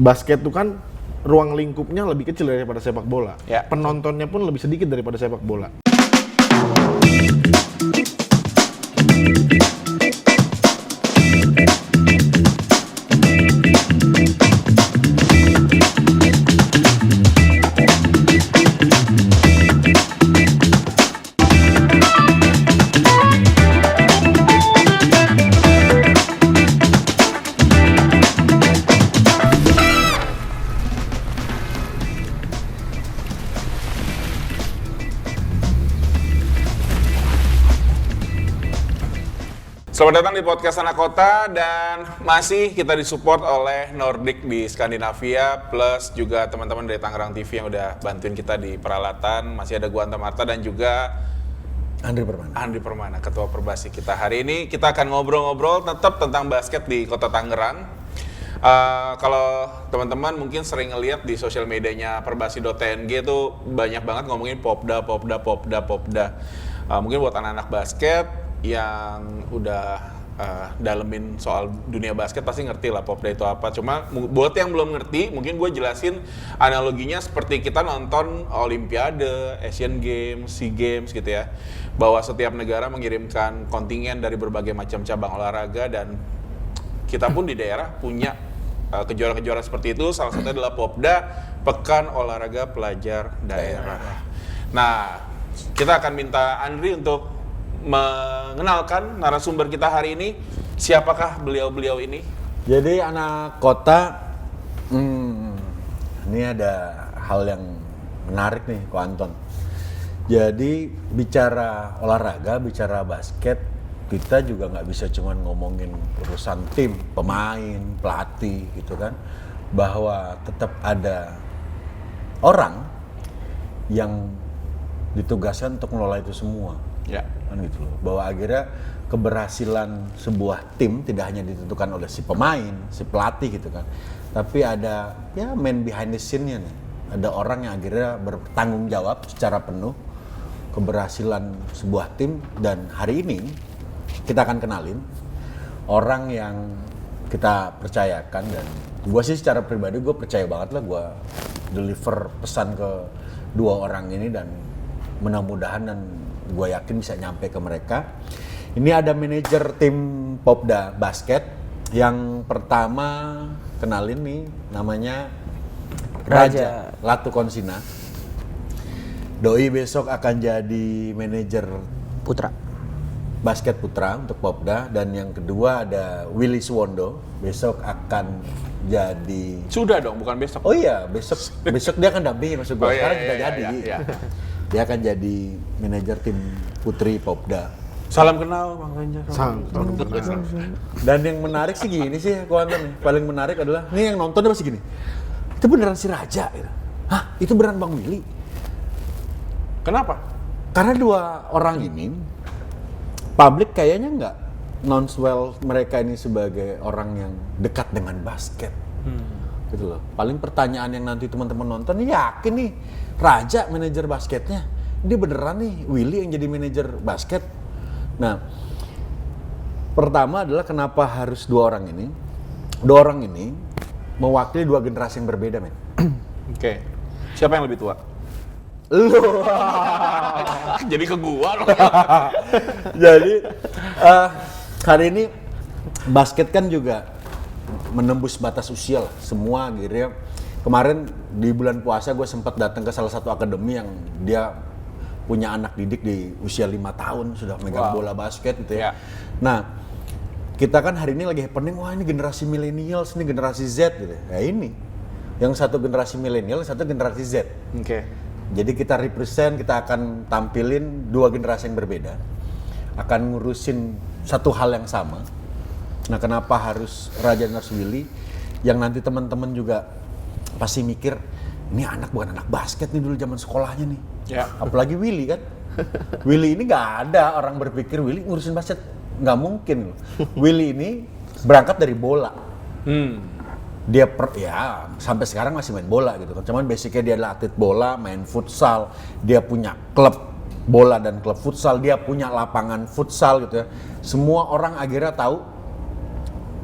basket tuh kan ruang lingkupnya lebih kecil daripada sepak bola. Ya. Penontonnya pun lebih sedikit daripada sepak bola. Selamat datang di podcast Anak Kota dan masih kita disupport oleh Nordic di Skandinavia plus juga teman-teman dari Tangerang TV yang udah bantuin kita di peralatan. Masih ada gua Anta Marta dan juga Andri Permana, Ketua Perbasi kita. Hari ini kita akan ngobrol-ngobrol tetap tentang basket di Kota Tangerang. Kalau teman-teman mungkin sering ngeliat di sosial medianya perbasi.tng itu banyak banget ngomongin popda. Mungkin buat anak-anak basket yang udah dalemin soal dunia basket pasti ngerti lah popda itu apa. Cuma buat yang belum ngerti, mungkin gue jelasin analoginya seperti kita nonton Olimpiade, Asian Games, SEA Games gitu ya. Bahwa setiap negara mengirimkan kontingen dari berbagai macam cabang olahraga dan kita pun di daerah punya kejuaraan-kejuaraan seperti itu. Salah satunya adalah popda, Pekan Olahraga Pelajar Daerah. Nah, kita akan minta Andri untuk mengenalkan narasumber kita hari ini. Siapakah beliau-beliau ini? Jadi anak kota, ini ada hal yang menarik nih, Ko Anton. Jadi bicara olahraga, bicara basket, kita juga nggak bisa cuma ngomongin urusan tim, pemain, pelatih gitu kan. Bahwa tetap ada orang yang ditugaskan untuk mengelola itu semua. Ya. Kan gitu loh. Bahwa akhirnya keberhasilan sebuah tim tidak hanya ditentukan oleh si pemain, si pelatih gitu kan. Tapi ada ya man behind the scene-nya nih. Ada orang yang akhirnya bertanggung jawab secara penuh keberhasilan sebuah tim. Dan hari ini kita akan kenalin orang yang kita percayakan. Dan gue sih secara pribadi gue percaya banget lah gue deliver pesan ke dua orang ini. Dan mudah-mudahan dan gue yakin bisa nyampe ke mereka. Ini ada manajer tim Popda Basket. Yang pertama kenalin nih, namanya Raja Latukonsina. Doi besok akan jadi manajer Putra basket putra untuk Popda. Dan yang kedua ada Willy Suwondo, besok akan jadi... Sudah dong, bukan besok. Oh iya, besok dia akan dampingin maksud gue. Sekarang sudah jadi. Iya. Dia akan jadi manajer tim putri Popda. Salam kenal Bang Ranger. Dan yang menarik sih gini sih, Ko Anton nih. Paling menarik adalah, nih yang nonton dia pasti gini. Itu beneran si Raja gitu. Hah? Itu beneran Bang Willy? Kenapa? Karena dua orang ini, publik kayaknya nggak non-swell mereka ini sebagai orang yang dekat dengan basket. Gitu loh. Paling pertanyaan yang nanti teman-teman nonton, yakin nih Raja manajer basketnya, dia beneran nih Willy yang jadi manajer basket. Nah, pertama adalah kenapa harus dua orang ini mewakili dua generasi yang berbeda, men. Oke. Siapa yang lebih tua? Lu. Jadi ke gua loh. Jadi hari ini basket kan juga menembus batas usia lah. Semua akhirnya kemarin di bulan puasa gue sempat datang ke salah satu akademi yang dia punya anak didik di usia 5 tahun sudah megang bola basket gitu ya. Nah, kita kan hari ini lagi happening, wah ini generasi millennials, ini generasi Z gitu. Ya ini, yang satu generasi millennial, satu generasi Z. Oke. Jadi kita represent, kita akan tampilin dua generasi yang berbeda. Akan ngurusin satu hal yang sama. Nah, kenapa harus Raja dan Willy? Yang nanti teman-teman juga pasti mikir, ini anak bukan anak basket nih dulu zaman sekolahnya nih. Ya. Apalagi Willy kan. Willy ini nggak ada orang berpikir Willy ngurusin basket, nggak mungkin. Willy ini berangkat dari bola. Dia sampai sekarang masih main bola gitu kan. Cuman basicnya dia adalah atlet bola, main futsal, dia punya klub bola dan klub futsal, dia punya lapangan futsal gitu ya. Semua orang akhirnya tahu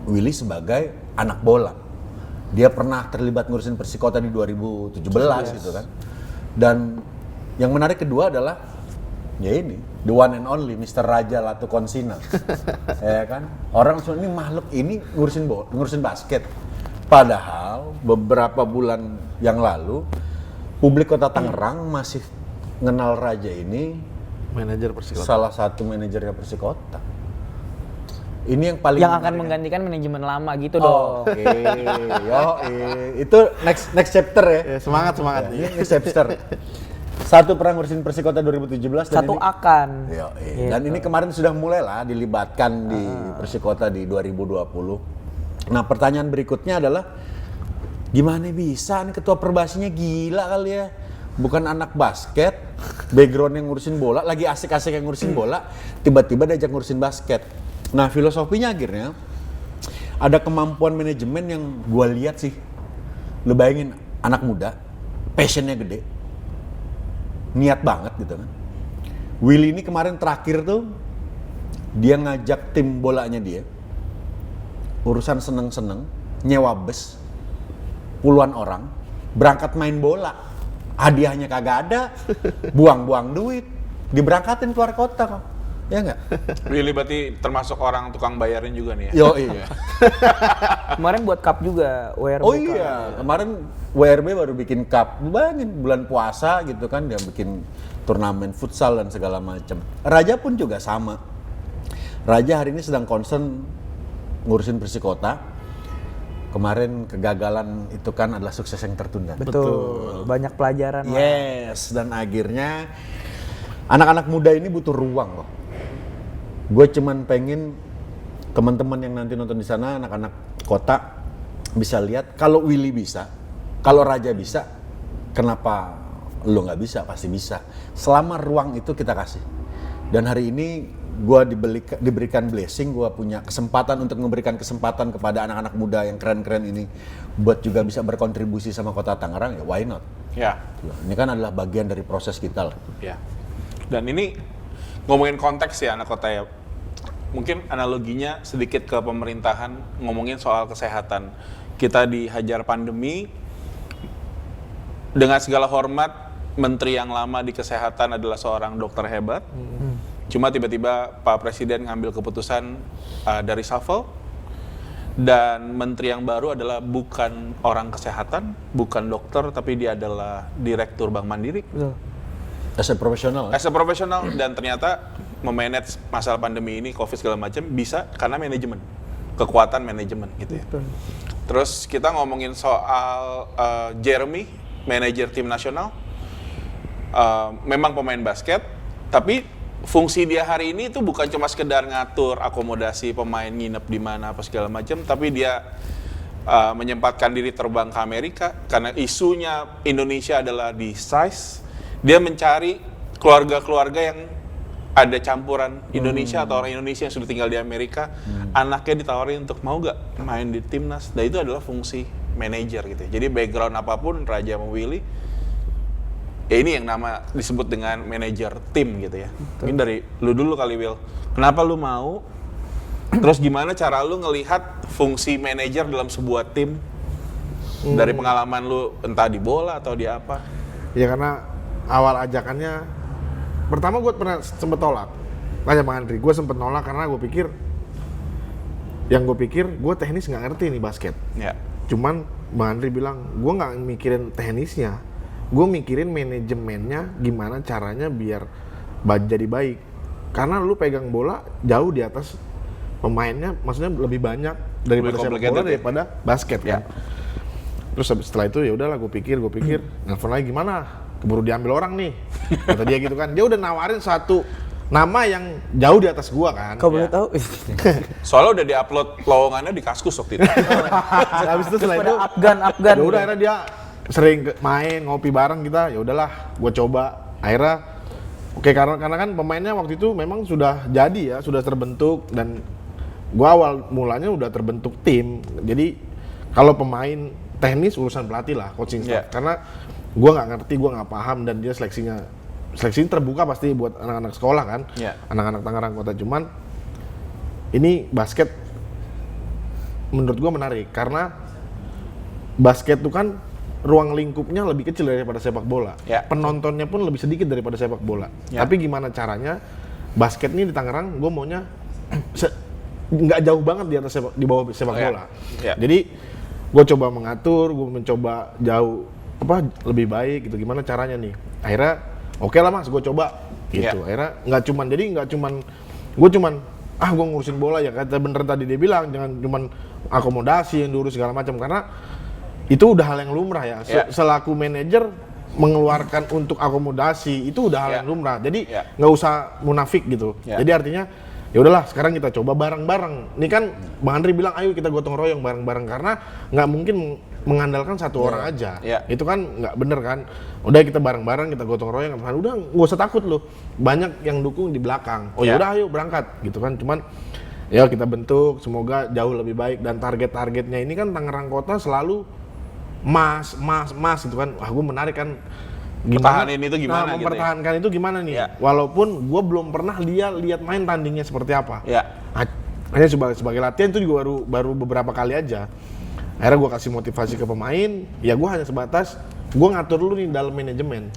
Willy sebagai anak bola. Dia pernah terlibat ngurusin Persikota di 2017 gitu kan. Dan yang menarik kedua adalah ya ini, the one and only Mr. Raja Latukonsina. Ya kan? Orang langsung ini makhluk ini ngurusin basket. Padahal beberapa bulan yang lalu publik Kota Tangerang masih mengenal Raja ini Manajer Persikota. salah satu manajernya Persikota. Ini yang paling Yang akan menggantikan manajemen lama gitu dong. Oke, itu next chapter ya. Ya, semangat. Ini next chapter. Satu pernah ngurusin Persikota 2017 dan Satu ini, akan. Gitu. Dan ini kemarin sudah mulai lah dilibatkan di Persikota di 2020. Nah, pertanyaan berikutnya adalah gimana bisa nih ketua perbasinya gila kali ya? Bukan anak basket, background yang ngurusin bola, lagi asik-asik yang ngurusin bola, tiba-tiba diajak ngurusin basket. Nah, filosofinya akhirnya ada kemampuan manajemen yang gua lihat sih. Lu bayangin anak muda, passionnya gede, niat banget gitu kan. Willy ini kemarin terakhir tuh dia ngajak tim bolanya dia, urusan seneng-seneng, nyewa bus, puluhan orang, berangkat main bola, hadiahnya kagak ada, buang-buang duit, diberangkatin keluar kota kok, ya nggak? Willy berarti termasuk orang tukang bayarin juga nih ya? Yo iya. Kemarin buat cup juga, WRB. Oh iya, kemarin WRB baru bikin cup, bayangin bulan puasa gitu kan dia bikin turnamen futsal dan segala macam. Raja pun juga sama. Raja hari ini sedang concern ngurusin Persikota. Kemarin kegagalan itu kan adalah sukses yang tertunda. Betul. Banyak pelajaran. lah. Yes, dan akhirnya anak-anak muda ini butuh ruang loh. Gue cuman pengen teman-teman yang nanti nonton di sana, anak-anak kota bisa lihat kalau Willy bisa, kalau Raja bisa, kenapa lo nggak bisa? Pasti bisa. Selama ruang itu kita kasih. Dan hari ini gue diberikan blessing, gue punya kesempatan untuk memberikan kesempatan kepada anak-anak muda yang keren-keren ini buat juga bisa berkontribusi sama Kota Tangerang, ya why not? Ya. Ini kan adalah bagian dari proses kita lah. Ya. Dan ini ngomongin konteks ya anak kota ya. Mungkin analoginya sedikit ke pemerintahan, ngomongin soal kesehatan. Kita dihajar pandemi, dengan segala hormat, menteri yang lama di kesehatan adalah seorang dokter hebat. Cuma tiba-tiba Pak Presiden ngambil keputusan dari reshuffle, dan menteri yang baru adalah bukan orang kesehatan, bukan dokter, tapi dia adalah direktur Bank Mandiri. Betul. As a profesional. As a professional, dan ternyata memanage masalah pandemi ini, COVID segala macam bisa karena manajemen, kekuatan manajemen gitu ya. Betul. Terus kita ngomongin soal Jeremy, manajer tim nasional, memang pemain basket, tapi fungsi dia hari ini itu bukan cuma sekedar ngatur akomodasi pemain nginep di mana apa segala macam, tapi dia menyempatkan diri terbang ke Amerika karena isunya Indonesia adalah di size. Dia mencari keluarga-keluarga yang ada campuran Indonesia atau orang Indonesia yang sudah tinggal di Amerika, anaknya ditawarin untuk mau gak main di timnas. Dan itu adalah fungsi manajer gitu ya. Jadi background apapun Raja sama Willy, ya ini yang nama disebut dengan manajer tim gitu ya. Ini dari lu dulu kali, Will. Kenapa lu mau? Terus gimana cara lu ngelihat fungsi manajer dalam sebuah tim? Dari pengalaman lu entah di bola atau di apa? Ya karena awal ajakannya, pertama gue pernah sempet tolak. Tanya Bang Andri, gue sempet nolak karena gue pikir gue teknis nggak ngerti nih basket. Ya. Cuman Bang Andri bilang, gue nggak mikirin teknisnya, gue mikirin manajemennya, gimana caranya biar jadi baik. Karena lu pegang bola jauh di atas pemainnya, maksudnya lebih banyak daripada sepak bola daripada basket kan. Terus setelah itu ya udahlah, gue pikir, nelfon lagi gimana? Keburu diambil orang nih, kata dia gitu kan. Dia udah nawarin satu nama yang jauh di atas gua kan. Kau boleh tahu? Soalnya udah diupload lowongannya di Kaskus waktu itu. Habis itu setelah itu Afgan. ya udah akhirnya dia sering main ngopi bareng kita. Ya udahlah, gua coba. Akhirnya oke, karena kan pemainnya waktu itu memang sudah jadi ya, sudah terbentuk, dan gua awal mulanya udah terbentuk tim. Jadi kalau pemain teknis urusan pelatih lah, coaching staff. Karena gua nggak ngerti, gua nggak paham, dan dia seleksi terbuka pasti buat anak-anak sekolah kan, anak-anak Tangerang Kota. Cuman ini basket menurut gua menarik karena basket tuh kan ruang lingkupnya lebih kecil daripada sepak bola. Ya. Penontonnya pun lebih sedikit daripada sepak bola. Ya. Tapi gimana caranya basket ini di Tangerang gue maunya nggak jauh banget di atas di bawah sepak Ya. bola. Ya. Jadi gue coba mengatur, gue mencoba jauh lebih baik gitu. Gimana caranya nih? Akhirnya oke lah mas, gue coba gitu. Akhirnya nggak cuman gue ngurusin bola ya, kata bener tadi dia bilang jangan cuman akomodasi yang diurus segala macam, karena itu udah hal yang lumrah ya. Selaku manajer mengeluarkan untuk akomodasi itu udah hal yang lumrah. Jadi nggak usah munafik gitu. Jadi artinya ya udahlah sekarang kita coba bareng-bareng. Ini kan Bang Andri bilang ayo kita gotong royong bareng-bareng, karena nggak mungkin mengandalkan satu orang aja. Itu kan nggak bener kan. Udah kita bareng-bareng, kita gotong royong, udah nggak usah takut loh. Banyak yang dukung di belakang. Oh ya udah ayo berangkat gitu kan. Cuman ya kita bentuk semoga jauh lebih baik, dan target-targetnya ini kan Tangerang Kota selalu mas gitu kan. Wah gue menarik kan. Pertahanin itu gimana gitu ya? Mempertahankan itu gimana nih? Walaupun gue belum pernah lihat main tandingnya seperti apa. Hanya sebagai latihan itu juga baru beberapa kali aja. Akhirnya gue kasih motivasi ke pemain, ya gue hanya sebatas gue ngatur lu nih dalam manajemen.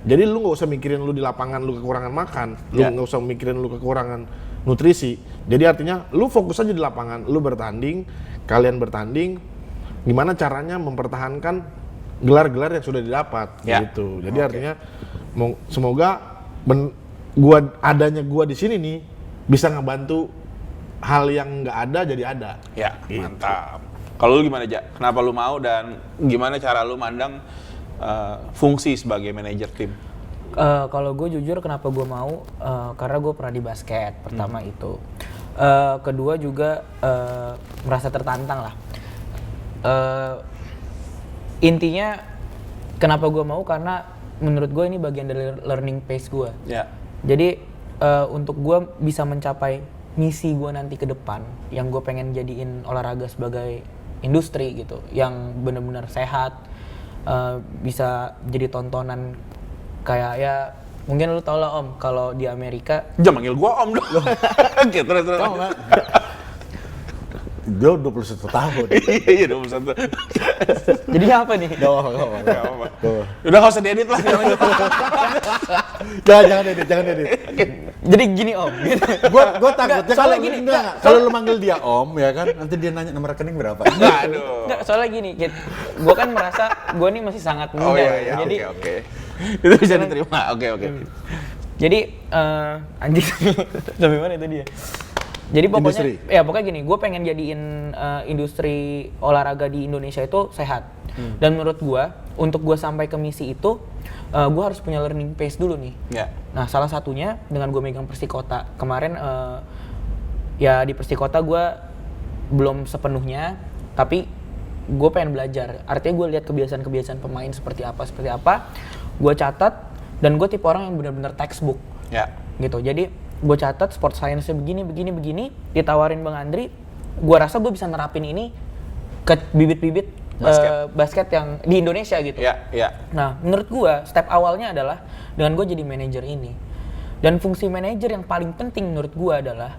Jadi lu nggak usah mikirin lu di lapangan lu kekurangan makan, lu nggak usah mikirin lu kekurangan nutrisi. Jadi artinya lu fokus aja di lapangan, lu bertanding, kalian bertanding, gimana caranya mempertahankan gelar-gelar yang sudah didapat gitu. Jadi artinya semoga adanya gua di sini nih bisa ngebantu hal yang nggak ada jadi ada. Gitu. Mantap. Kalau lu gimana, Ja? Kenapa lu mau dan gimana cara lu mandang fungsi sebagai manajer tim? Kalau gue jujur kenapa gue mau, karena gue pernah di basket, pertama itu. Kedua juga merasa tertantang lah. Intinya kenapa gue mau, karena menurut gue ini bagian dari learning pace gue. Jadi untuk gue bisa mencapai misi gue nanti ke depan, yang gue pengen jadiin olahraga sebagai industri gitu, yang benar-benar sehat, bisa jadi tontonan kayak ya mungkin lu tau lah Om, kalau di Amerika. Jangan manggil gua Om dong. Oke, terus. Dia 21 tahun. Iya 21. Jadi apa nih? Gak apa-apa. Udah nggak usah diedit lah. Jangan edit. Jadi gini Om. Gitu. Gua takutnya soalnya gini. Kalau lu manggil dia Om ya kan, nanti dia nanya nomor rekening berapa. Enggak, soalnya gini. Gua kan merasa gua nih masih sangat muda. Oh iya. Jadi Oke. Itu bisa diterima. Oke. Jadi anjing sampai mana itu dia? Jadi pokoknya gini, gue pengen jadiin industri olahraga di Indonesia itu sehat. Dan menurut gue, untuk gue sampai ke misi itu, gue harus punya learning pace dulu nih. Nah, salah satunya dengan gue megang Persikota. Kemarin ya di Persikota gue belum sepenuhnya, tapi gue pengen belajar. Artinya gue lihat kebiasaan-kebiasaan pemain seperti apa, gue catat, dan gue tipe orang yang benar-benar textbook. Gitu. Jadi gue catat sport science-nya begini, ditawarin Bang Andri, gue rasa gue bisa nerapin ini ke bibit-bibit basket yang di Indonesia gitu. Nah, menurut gue step awalnya adalah dengan gue jadi manajer ini. Dan fungsi manajer yang paling penting menurut gue adalah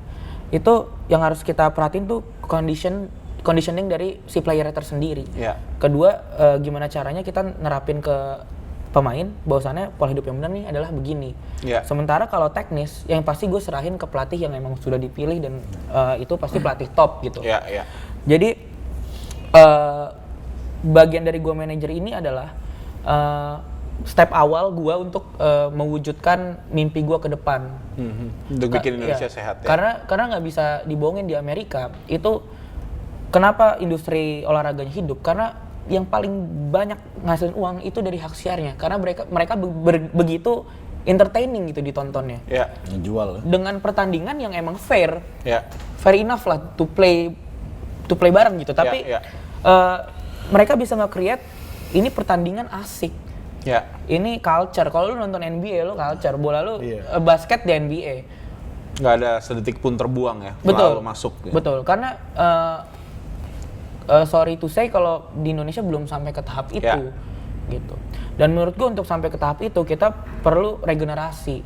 itu yang harus kita perhatiin tuh conditioning dari si player tersendiri. Kedua, gimana caranya kita nerapin ke pemain bahwasannya pola hidup yang benar nih adalah begini. Sementara kalau teknis yang pasti gue serahin ke pelatih yang emang sudah dipilih, dan itu pasti pelatih top gitu. Jadi bagian dari gue manajer ini adalah step awal gue untuk mewujudkan mimpi gue ke depan. Untuk bikin Indonesia sehat ya. Karena nggak bisa dibohongin, di Amerika itu kenapa industri olahraganya hidup, karena yang paling banyak ngasilin uang itu dari hak siarnya, karena mereka begitu entertaining gitu ditontonnya. Jual. Dengan pertandingan yang emang fair enough lah to play bareng gitu. Tapi mereka bisa nge-create ini pertandingan asik. Ini culture. Kalau lu nonton NBA lu culture, bola lu basket di NBA. Nggak ada sedetik pun terbuang ya. Betul. Lalu masuk. Betul. Karena sorry to say kalau di Indonesia belum sampai ke tahap itu, gitu. Dan menurut gue untuk sampai ke tahap itu kita perlu regenerasi.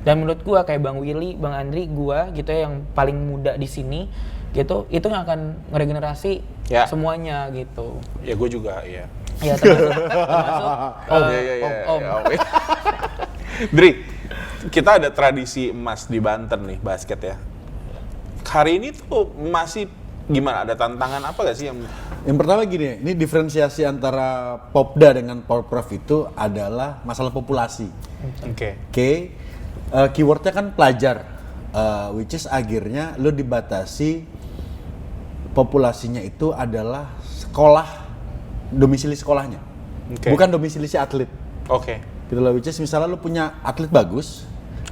Dan menurut gue kayak Bang Willy, Bang Andri, gue gitu ya yang paling muda di sini, gitu, itu yang akan ngeregenerasi Ya. semuanya gitu. Ya gue juga, iya. Ya termasuk Om. Oke. Dri, kita ada tradisi emas di Banten nih basket ya. Hari ini tuh masih gimana? Ada tantangan apa gak sih yang Yang pertama gini, ini diferensiasi antara Popda dengan Porprov itu adalah masalah populasi. Oke. Keywordnya kan pelajar, which is akhirnya lo dibatasi populasinya itu adalah sekolah, domisili sekolahnya, Oke. bukan domisili si atlet. Oke. Gitu loh, which is misalnya lo punya atlet bagus,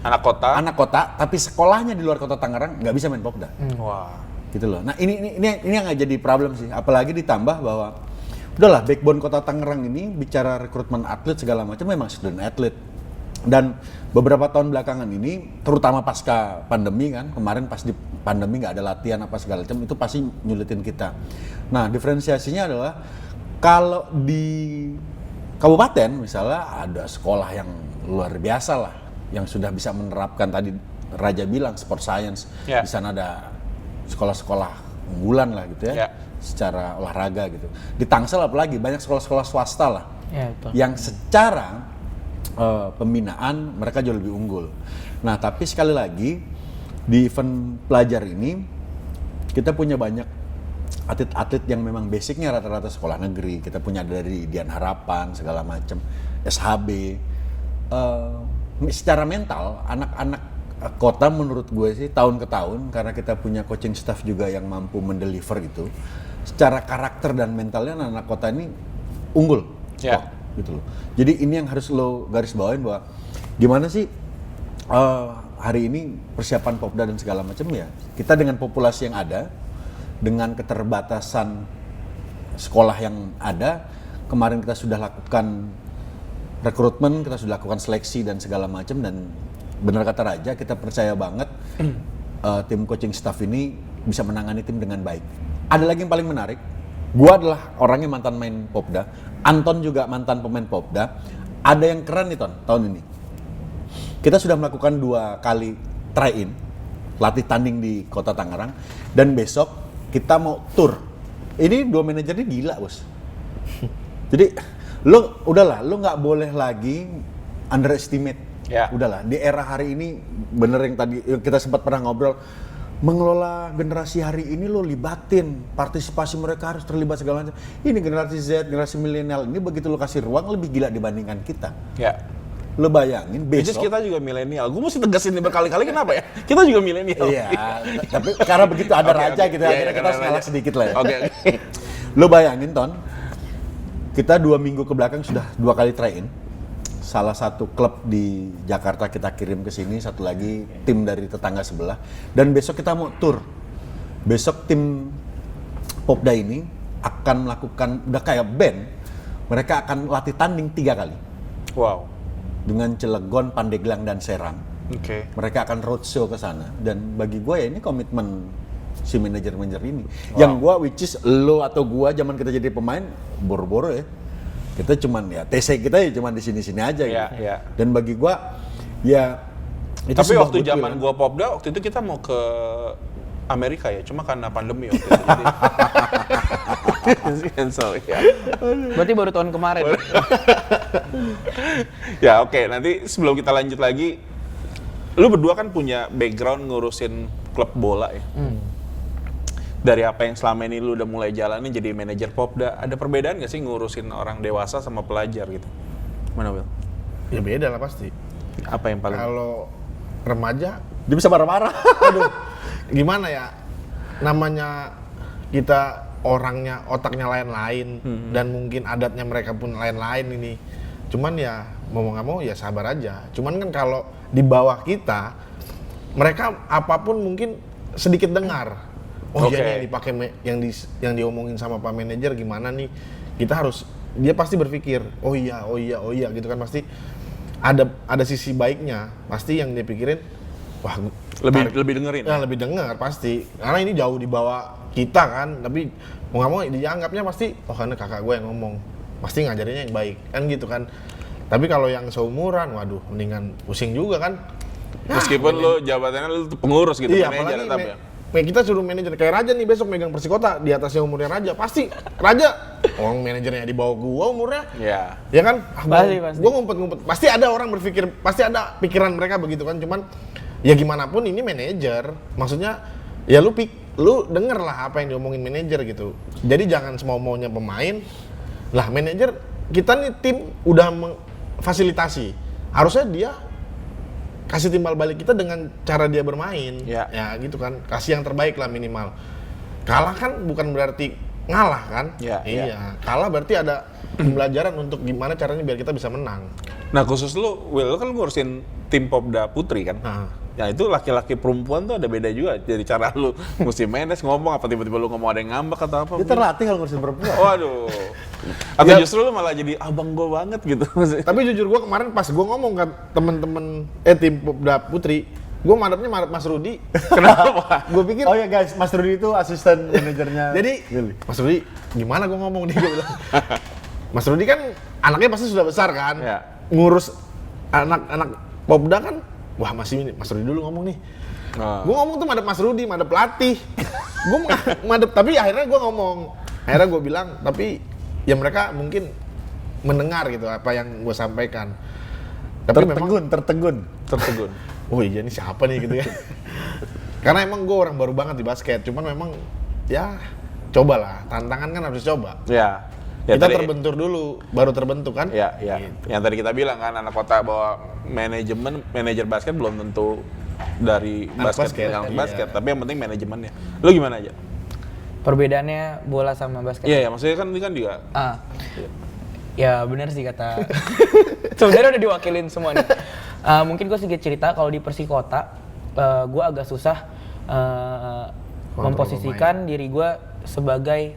Anak kota. anak kota, tapi sekolahnya di luar kota Tangerang nggak bisa main Popda. Wah. Gitu loh. Nah ini yang nggak jadi problem sih, apalagi ditambah bahwa udahlah backbone kota Tangerang ini bicara rekrutmen atlet segala macam memang student atlet. Dan beberapa tahun belakangan ini, terutama pasca pandemi kan, kemarin pas di pandemi nggak ada latihan apa segala macam, itu pasti nyulitin kita. Nah diferensiasinya adalah kalau di kabupaten misalnya ada sekolah yang luar biasa lah, yang sudah bisa menerapkan tadi Raja bilang sport science, Ya. di sana ada sekolah-sekolah unggulan lah gitu ya, Ya. secara olahraga gitu. Di Tangsel apalagi banyak sekolah-sekolah swasta lah, Ya, betul. yang secara pembinaan mereka jauh lebih unggul. Nah tapi sekali lagi di event pelajar ini kita punya banyak atlet-atlet yang memang basicnya rata-rata sekolah negeri. Kita punya dari Dian Harapan segala macam, SHB. Secara mental anak-anak kota menurut gue sih tahun ke tahun, karena kita punya coaching staff juga yang mampu mendeliver itu, secara karakter dan mentalnya anak-anak kota ini unggul. Ya. Kok, gitu loh. Jadi ini yang harus lo garis bawain bahwa gimana sih hari ini persiapan Popda dan segala macam ya. Kita dengan populasi yang ada, dengan keterbatasan sekolah yang ada, kemarin kita sudah lakukan rekrutmen, kita sudah lakukan seleksi dan segala macam, dan benar kata Raja, kita percaya banget tim coaching staff ini bisa menangani tim dengan baik. Ada lagi yang paling menarik, gua adalah orangnya mantan main Popda, Anton juga mantan pemain Popda. Ada yang keren nih tahun ini. Kita sudah melakukan 2 kali try-in, latih tanding di kota Tangerang, dan besok kita mau tour. Ini 2 manajer ini gila bos. Jadi lu nggak boleh lagi underestimate. Ya. Udahlah, di era hari ini bener yang tadi kita sempat pernah ngobrol, mengelola generasi hari ini lo libatin, partisipasi mereka harus terlibat segala macam. Ini generasi Z, generasi milenial ini begitu lo kasih ruang lebih gila dibandingkan kita. Ya. Lo bayangin Which is besok. kita juga milenial. Gue mesti tegasin ini berkali-kali, kenapa ya? Kita juga milenial. Iya, tapi karena begitu ada Oke, Raja oke. gitu Iya, akhirnya iya, kita karena harus ngalah Raja. sedikit lah ya. Oke. Lo bayangin Ton, kita 2 minggu ke belakang sudah 2 kali try-in. Salah satu klub di Jakarta kita kirim ke sini, satu lagi tim dari tetangga sebelah. Dan besok kita mau tour. Besok tim Popda ini akan melakukan, udah kayak band, mereka akan latih tanding 3 kali. Wow. Dengan Cilegon, Pandeglang, dan Serang. Oke. Mereka akan roadshow ke sana. Dan bagi gue ya ini komitmen si manajer-manajer ini. Yang gue, which is lo atau gue zaman kita jadi pemain, boro-boro ya. Kita cuman ya, TC kita ya cuman di sini-sini aja gitu. Iya, iya. Dan bagi gue, ya itu Tapi sebuah waktu goodwill, zaman kan. gua Popda, waktu itu kita mau ke Amerika ya, cuma karena pandemi waktu itu. Jadi cancel ya. Berarti baru tahun kemarin. Ya oke, nanti sebelum kita lanjut lagi, lu berdua kan punya background ngurusin klub bola ya. Dari apa yang selama ini lu udah mulai jalanin jadi manajer Popda, ada perbedaan nggak sih ngurusin orang dewasa sama pelajar gitu? Mana Will? Ya beda lah pasti. Apa yang paling? Kalau remaja, Dia bisa marah-marah. aduh, gimana ya? Namanya kita orangnya, otaknya lain-lain, dan mungkin adatnya mereka pun lain-lain ini. Cuman ya mau nggak mau ya sabar aja. Cuman kan kalau di bawah kita, mereka apapun mungkin sedikit dengar. Oh Oke. iya nih yang dipakai yang diomongin sama Pak Manajer gimana nih? Kita harus, dia pasti berpikir, oh iya gitu kan, pasti ada sisi baiknya. Pasti yang dia pikirin, wah Lebih dengerin. ya lebih dengar pasti, karena ini jauh di bawah kita kan, tapi mau nggak mau dianggapnya pasti, oh karena kakak gue yang ngomong, pasti ngajarinnya yang baik kan gitu kan. Tapi kalau yang seumuran, waduh mendingan pusing juga kan. Meskipun lu jabatannya lu tuh pengurus gitu, Iya, manajer apalagi tetap ya. kita suruh manajer kayak Raja nih besok megang Persikota di atasnya umurnya Raja, pasti Raja orang manajernya di bawah gua umurnya. Ya. Ya kan? Pasti. Gua ngumpet-ngumpet. Pasti ada orang berpikir, pasti ada pikiran mereka begitu kan. Cuman ya gimana pun ini manajer. Maksudnya ya lu denger lah apa yang diomongin manajer gitu. Jadi jangan semau maunya pemain. Lah manajer kita nih tim udah fasilitasi. Harusnya dia kasih timbal balik kita dengan cara dia bermain. Ya. Ya gitu kan. Kasih yang terbaik lah minimal. Kalah kan bukan berarti ngalah kan? Ya, iya. Kalah berarti ada pembelajaran untuk gimana caranya biar kita bisa menang. Nah khusus lu, Will, lu kan ngurusin tim Popda Putri kan? Nah. Ya itu laki-laki perempuan tuh ada beda juga. Jadi cara lu mesti manage ngomong apa tiba-tiba lu ngomong ada yang ngambek atau apa. Dia terlatih kalau ngurusin perempuan. Waduh. Atau Ya. justru lu malah jadi abang gue banget gitu. Tapi jujur gua kemarin pas gua ngomong ke temen-temen tim Popda Putri, gua madepnya madep Mas Rudi. Kenapa? Gua pikir Oh ya guys, Mas Rudi itu asisten manajernya. jadi Willy. Mas Rudi gimana gua ngomong nih, gua bilang. Mas Rudi kan anaknya pasti sudah besar kan, Ya. ngurus anak-anak Popda kan, wah masih ini Mas Rudi dulu ngomong nih. Oh. Gue ngomong tuh madep Mas Rudi, madep pelatih. Gue madep, tapi akhirnya gue ngomong, akhirnya gue bilang, tapi ya mereka mungkin mendengar gitu apa yang gue sampaikan. Tapi memang, tertegun. oh iya ini siapa nih gitu ya. Karena emang gue orang baru banget di basket, cuman memang ya cobalah, tantangan kan harus coba. Ya. Ya, Kita tadi- terbentur dulu, baru terbentuk kan? Ya, ya. Gitu. Yang tadi kita bilang kan anak kota bahwa manajer basket belum tentu dari Anak basket, yang iya. basket, tapi yang penting manajemennya. Lu gimana aja? Perbedaannya bola sama basket. Iya, ya, maksudnya kan ini kan juga Ah. Ya benar sih kata. Sebenarnya udah diwakilin semua nih. Mungkin gue sedikit cerita kalau di Persikota, gue agak susah memposisikan diri gue sebagai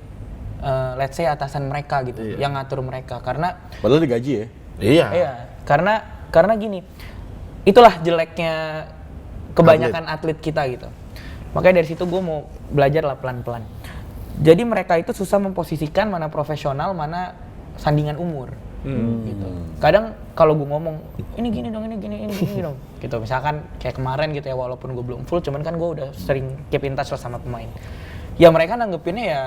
let's say atasan mereka gitu, yang ngatur mereka karena Padahal digaji ya. Iya. iya, karena gini. Itulah jeleknya kebanyakan atlet kita gitu. Makanya dari situ gue mau belajar lah pelan-pelan. Jadi mereka itu susah memposisikan mana profesional, mana sandingan umur. Gitu. Kadang kalau gue ngomong, ini gini dong, ini gini dong. Gitu. Misalkan kayak kemarin gitu ya, walaupun gue belum full, cuman kan gue udah sering keep in touch lah sama pemain. Ya mereka nanggepinnya ya,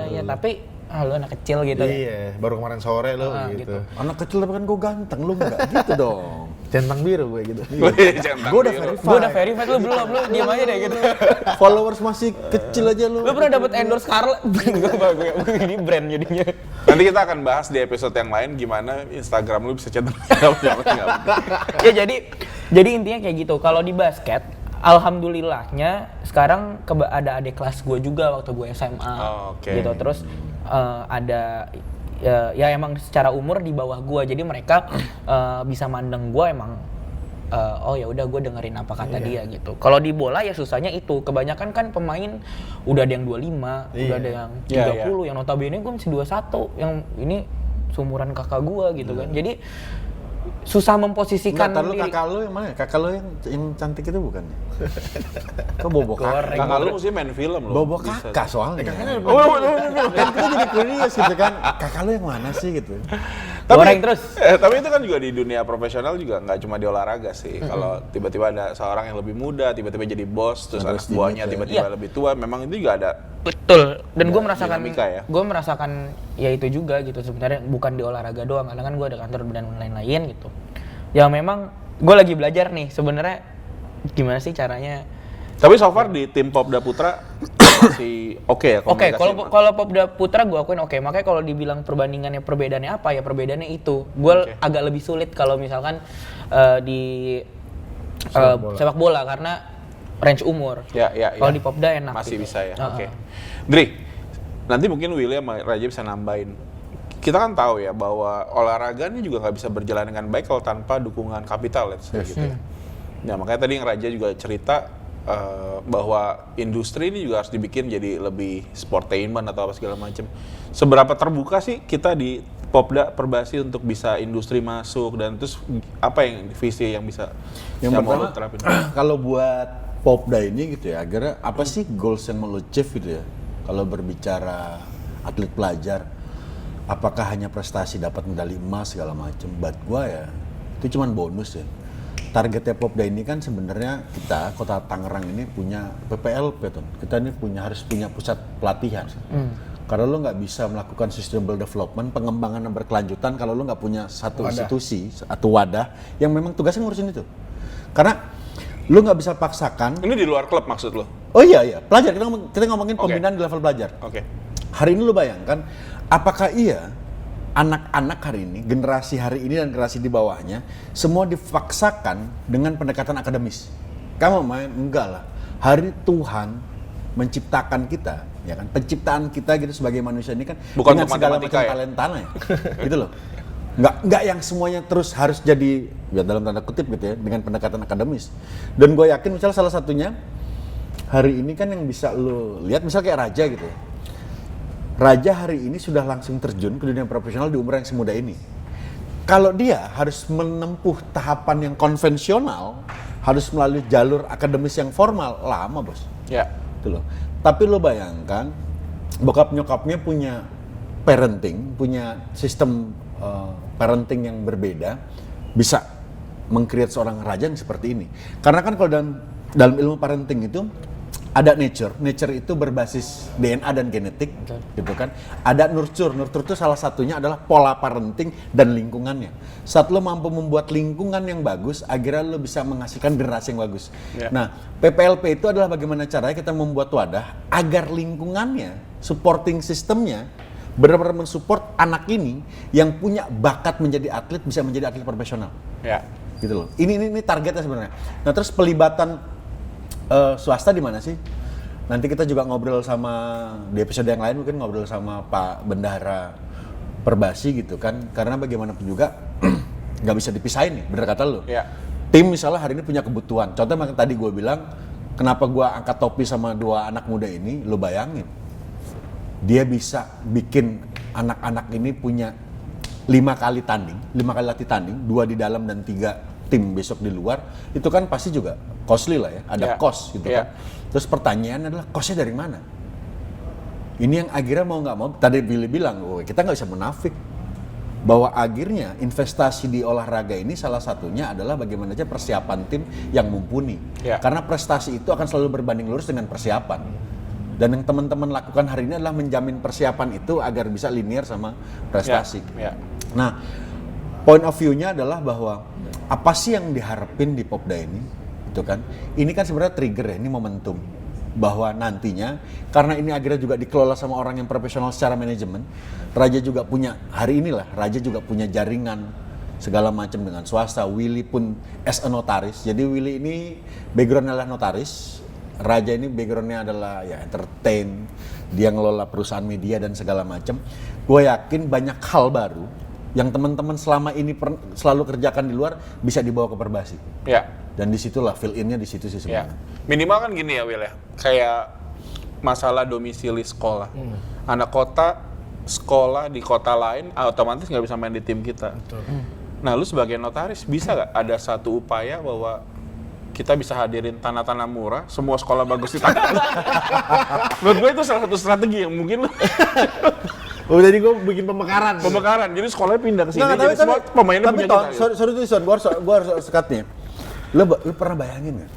iya, tapi lu anak kecil gitu. Iya, baru kemarin sore lo gitu. gitu. Anak kecil tapi kan gue ganteng, lu enggak gitu dong. Centang biru gue gitu. Gue udah verified. Gue udah verified, lu belum, lu diam aja deh gitu. Followers masih kecil aja lu. Lu pernah dapet endorse Carla? Gue ini brand jadinya. nanti kita akan bahas di episode yang lain gimana Instagram lu bisa centang. Ya jadi intinya kayak gitu. Kalau di basket, alhamdulillahnya sekarang ada adik kelas gue juga waktu gue SMA. Oh, oke. Gitu. Terus ada ya emang secara umur di bawah gue, jadi mereka bisa mandang gue emang oh ya udah gue dengerin apa kata dia gitu. Kalau di bola ya susahnya itu, kebanyakan kan pemain udah ada yang 25, udah ada yang 30, Iya. yang notabene gue masih 21, yang ini seumuran kakak gue gitu kan. Jadi susah memposisikan Enggak, diri. kakak lu yang mana? Kakak lu yang cantik itu bukan? Kok bobo kakak? Kakak lu mesti main film loh. Bobo Bisa. kakak soalnya. Oh, Kan kita jadi curious gitu kan. Kakak lu yang mana sih gitu? Goreng terus. Tapi itu kan juga di dunia profesional juga nggak cuma di olahraga sih. Kalau tiba-tiba ada seorang yang lebih muda, tiba-tiba jadi bos, terus anak Harus buahnya dimit ya. tiba-tiba Iya. lebih tua, memang itu juga ada. Betul. Dan gue merasakan, dinamika ya. gue merasakan ya itu juga gitu sebenarnya, bukan di olahraga doang. Karena kan gue ada kantor dan lain-lain gitu. Ya memang gue lagi belajar nih sebenarnya gimana sih caranya. Tapi so far di tim Popda Putra masih oke ya Oke, komunikasi. kalau Popda Putra gue akuin oke. Makanya kalau dibilang perbandingannya perbedaannya apa ya, perbedaannya itu. Gue agak lebih sulit kalau misalkan di sepak bola karena range umur. Ya. Kalau di Popda enak. Masih gitu. bisa ya. Heeh. Oke. Dri, nanti mungkin Willy sama Raja bisa nambahin. Kita kan tahu ya bahwa olahraga ini juga nggak bisa berjalan dengan baik kalau tanpa dukungan kapital, let's say gitu ya. Nah makanya tadi yang Raja juga cerita bahwa industri ini juga harus dibikin jadi lebih sportainment atau apa segala macam. Seberapa terbuka sih kita di Popda Perbasi untuk bisa industri masuk, dan terus apa yang visi yang bisa Yang mau pertama, lu terapin? kalau buat Popda ini gitu ya, agar apa sih goals yang mau lo achieve gitu ya? Kalau berbicara atlet pelajar, apakah hanya prestasi dapat medali emas segala macam? Buat gua ya, itu cuman bonus ya. targetnya Popda ini kan sebenarnya kita Kota Tangerang ini punya PPLP tuh. Kita ini harus punya pusat pelatihan. Karena lo nggak bisa melakukan sustainable development, pengembangan yang berkelanjutan kalau lo nggak punya satu institusi atau wadah yang memang tugasnya ngurusin itu. Karena lo nggak bisa paksakan. Ini di luar klub maksud lo? Oh iya, pelajar. Kita ngomongin pembinaan di level pelajar. Oke. Hari ini lo bayangkan, apakah iya anak-anak hari ini, generasi hari ini dan generasi di bawahnya, semua dipaksakan dengan pendekatan akademis? Kamu main? Enggak lah. Hari Tuhan menciptakan kita, ya kan? Penciptaan kita gitu sebagai manusia ini kan bukan dengan segala macam talentanya, gitu loh. Nggak yang semuanya terus harus jadi, ya dalam tanda kutip gitu ya, dengan pendekatan akademis. Dan gue yakin misalnya salah satunya, hari ini kan yang bisa lo lihat, misalnya kayak Raja gitu ya. Raja hari ini sudah langsung terjun ke dunia profesional di umur yang semuda ini. Kalau dia harus menempuh tahapan yang konvensional, harus melalui jalur akademis yang formal, lama bos. Ya. Gitu loh. Tapi lo bayangkan, bokap nyokapnya punya parenting, punya sistem parenting yang berbeda, bisa meng-create seorang raja yang seperti ini. Karena kan kalau dalam ilmu parenting itu ada nature itu berbasis DNA dan genetik, gitu kan. Ada nurture itu salah satunya adalah pola parenting dan lingkungannya. Saat lo mampu membuat lingkungan yang bagus, akhirnya lo bisa menghasilkan generasi yang bagus. Yeah. Nah, PPLP itu adalah bagaimana caranya kita membuat wadah agar lingkungannya, supporting sistemnya, benar-benar mensupport anak ini yang punya bakat menjadi atlet, bisa menjadi atlet profesional. Ya. Gitu loh. Ini targetnya sebenarnya. Nah, terus pelibatan swasta di mana sih? Nanti kita juga ngobrol sama, di episode yang lain mungkin ngobrol sama Pak Bendahara Perbasi gitu kan. Karena bagaimanapun juga nggak bisa dipisahin nih, bener kata lu. Ya. Tim misalnya hari ini punya kebutuhan. Contohnya makanya tadi gue bilang, kenapa gue angkat topi sama 2 anak muda ini, lu bayangin. Dia bisa bikin anak-anak ini punya 5 kali latih tanding, 2 di dalam dan 3 tim besok di luar, itu kan pasti juga costly lah ya, ada cost gitu kan. Terus pertanyaannya adalah costnya dari mana? Ini yang akhirnya mau nggak mau, tadi Billy bilang, kita nggak bisa menafik bahwa akhirnya investasi di olahraga ini salah satunya adalah bagaimana aja persiapan tim yang mumpuni. Karena prestasi itu akan selalu berbanding lurus dengan persiapan. Dan yang teman-teman lakukan hari ini adalah menjamin persiapan itu agar bisa linear sama prestasi. Nah, point of view-nya adalah bahwa apa sih yang diharapin di Popda ini, gitu kan? Ini kan sebenarnya trigger ya, ini momentum bahwa nantinya karena ini akhirnya juga dikelola sama orang yang profesional secara manajemen. Raja juga punya Raja juga punya jaringan segala macam dengan swasta. Willy pun as a notaris. Jadi Willy ini background adalah notaris. Raja ini backgroundnya adalah ya entertain. Dia ngelola perusahaan media dan segala macam. Gue yakin banyak hal baru yang teman-teman selama ini selalu kerjakan di luar bisa dibawa ke Perbasi. Ya. Dan disitulah fill in-nya di situ sih sebenarnya. Minimal kan gini ya Will ya, kayak masalah domisili sekolah. Anak kota sekolah di kota lain otomatis nggak bisa main di tim kita. Betul. Nah lu sebagai notaris bisa nggak ada satu upaya bahwa kita bisa hadirin tanah-tanah murah, semua sekolah bagus di tanah. Menurut gue itu salah satu strategi yang mungkin lu Oh, jadi gue bikin pemekaran. Jadi sekolahnya pindah ke sini. Nggak, jadi semua pemainnya punya kita. Sorry tuh Son, gua harus sekatnya. Lu pernah bayangin nggak?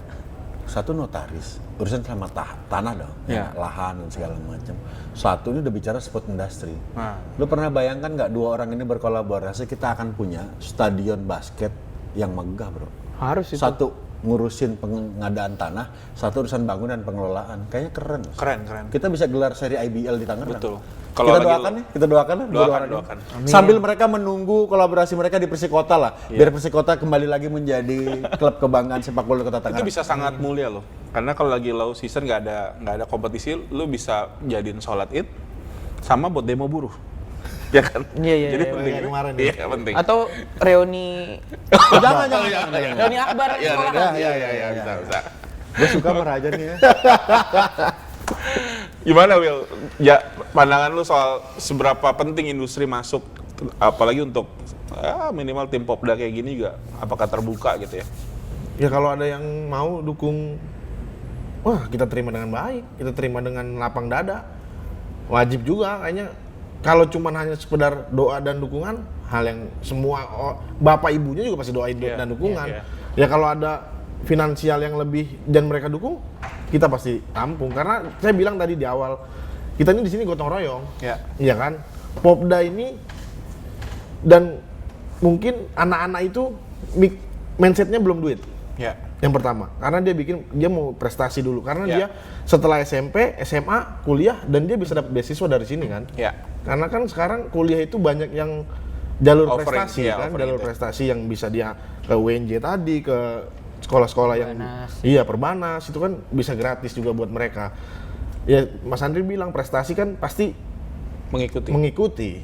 Satu notaris, urusan sama tanah dong, lahan dan segala macam. Satu ini udah bicara sport industry. Lu pernah bayangkan nggak 2 orang ini berkolaborasi, kita akan punya stadion basket yang megah bro. Harus itu. Satu ngurusin pengadaan tanah, satu urusan bangunan pengelolaan. Kayaknya keren. Keren. Kita bisa gelar seri IBL di Tangerang. Betul. Kita doakan. Sambil mereka menunggu kolaborasi mereka di Persikota lah. Biar Persikota kembali lagi menjadi klub kebanggaan sepak bola Kota Tangerang. Itu bisa sangat mulia loh. Karena kalau lagi low season nggak ada kompetisi, lu bisa jadiin sholat Id sama buat demo buruh. Ya kan? Iya. Jadi penting. Kemarin Iya, penting. Atau reuni Jangan. reuni akbar sekolah kan? Iya, bisa. Gue suka sama Raja nih ya. Gimana Will? Ya, pandangan lu soal seberapa penting industri masuk, apalagi untuk minimal tim Popda kayak gini juga, apakah terbuka gitu ya? Ya kalau ada yang mau dukung, wah kita terima dengan baik, kita terima dengan lapang dada. Wajib juga kayaknya. Kalau cuman hanya sekedar doa dan dukungan, hal yang semua bapak ibunya juga pasti doain dan dukungan. Ya kalau ada finansial yang lebih dan mereka dukung, kita pasti tampung. Karena saya bilang tadi di awal, kita ini di sini gotong royong. Ya. Iya kan? Popda ini dan mungkin anak-anak itu mindsetnya belum duit. Ya. Yang pertama, karena dia mau prestasi dulu. Karena Ya. dia setelah SMP, SMA, kuliah dan dia bisa dapat beasiswa dari sini kan. Ya. Karena kan sekarang kuliah itu banyak yang jalur Offering, prestasi iya, kan, offering jalur itu. prestasi yang bisa dia ke UNJ tadi, ke sekolah-sekolah yang iya Perbanas itu kan bisa gratis juga buat mereka. Ya Mas Andri bilang prestasi kan pasti mengikuti.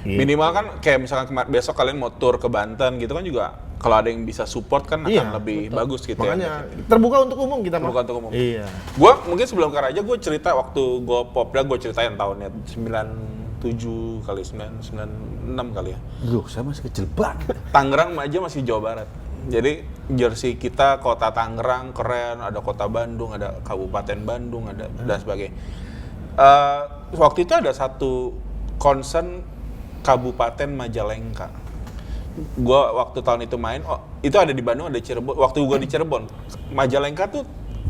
Gitu. Minimal kan kayak misalkan besok kalian mau tur ke Banten gitu kan juga kalau ada yang bisa support kan akan Iya, lebih bagus gitu Makanya ya. terbuka untuk umum kita mah. Terbuka untuk umum. Iya. Gua mungkin sebelum ke Raja gue cerita waktu gue Popda gue ceritain tahunnya 97 kali 96 kali ya. Loh, saya masih kecil banget. Tangerang aja masih Jawa Barat. Jadi jersey kita kota Tangerang keren, ada kota Bandung, ada Kabupaten Bandung, ada dan sebagainya. Waktu itu ada satu concern Kabupaten Majalengka. Gua waktu tahun itu main, itu ada di Bandung, ada di Cirebon. Waktu gua di Cirebon, Majalengka tuh